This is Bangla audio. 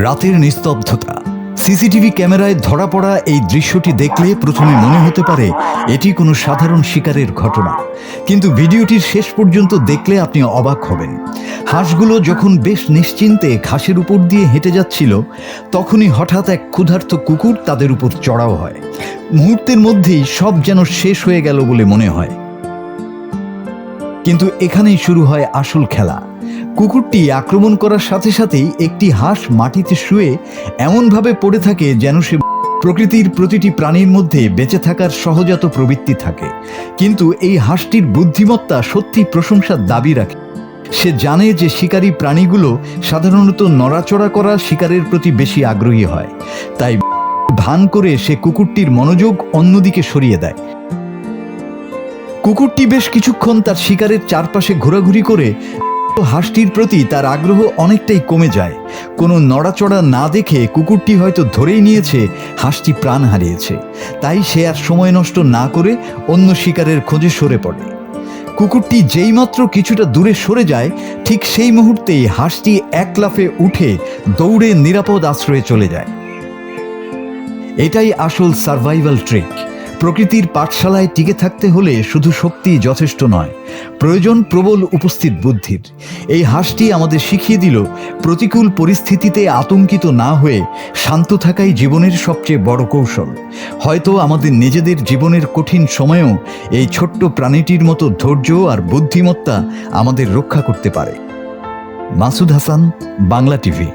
রাতের নিস্তব্ধতা, সিসিটিভি ক্যামেরায় ধরা পড়া এই দৃশ্যটি দেখলে প্রথমে মনে হতে পারে এটি কোনো সাধারণ শিকারের ঘটনা, কিন্তু ভিডিওটির শেষ পর্যন্ত দেখলে আপনি অবাক হবেন। হাঁসগুলো যখন বেশ নিশ্চিন্তে ঘাসের উপর দিয়ে হেঁটে যাচ্ছিল, তখনই হঠাৎ এক ক্ষুধার্ত কুকুর তাদের উপর চড়াও হয়। মুহূর্তের মধ্যেই সব যেন শেষ হয়ে গেল বলে মনে হয়। কিন্তু এখানেই শুরু হয় আসল খেলা। কুকুরটি আক্রমণ করার সাথে সাথেই একটি হাঁস মাটিতে শুয়ে এমনভাবে পড়ে থাকে যেন সে প্রকৃতির প্রতিটি প্রাণীর মধ্যে বেঁচে থাকার সহজাত প্রবৃত্তি থাকে। কিন্তু এই হাঁসটির বুদ্ধিমত্তা সত্যি প্রশংসার দাবি রাখে। সে জানে যে শিকারী প্রাণীগুলো সাধারণত নড়াচড়া করা শিকারের প্রতি বেশি আগ্রহী হয়, তাই ভান করে সে কুকুরটির মনোযোগ অন্যদিকে সরিয়ে দেয়। কুকুরটি বেশ কিছুক্ষণ তার শিকারের চারপাশে ঘোরাঘুরি করে হাঁসটির প্রতি তার আগ্রহ অনেকটাই কমে যায়। কোনো নড়াচড়া না দেখে কুকুরটি হয়তো ধরেই নিয়েছে হাঁসটি প্রাণ হারিয়েছে, তাই সে আর সময় নষ্ট না করে অন্য শিকারের খোঁজে সরে পড়ে। কুকুরটি যেইমাত্র কিছুটা দূরে সরে যায়, ঠিক সেই মুহূর্তেই হাঁসটি এক লাফে উঠে দৌড়ে নিরাপদ আশ্রয়ে চলে যায়। এটাই আসল সার্ভাইভাল ট্রিক। প্রকৃতির পাঠশালায় টিকে থাকতে হলে শুধু শক্তি যথেষ্ট নয়, প্রয়োজন প্রবল উপস্থিত বুদ্ধির। এই হাঁসটি আমাদের শিখিয়ে দিল, প্রতিকূল পরিস্থিতিতে আতঙ্কিত না হয়ে শান্ত থাকাই জীবনের সবচেয়ে বড় কৌশল। হয়তো আমাদের নিজেদের জীবনের কঠিন সময়েও এই ছোট্ট প্রাণীটির মতো ধৈর্য আর বুদ্ধিমত্তা আমাদের রক্ষা করতে পারে। মাসুদ হাসান, বাংলা টিভি।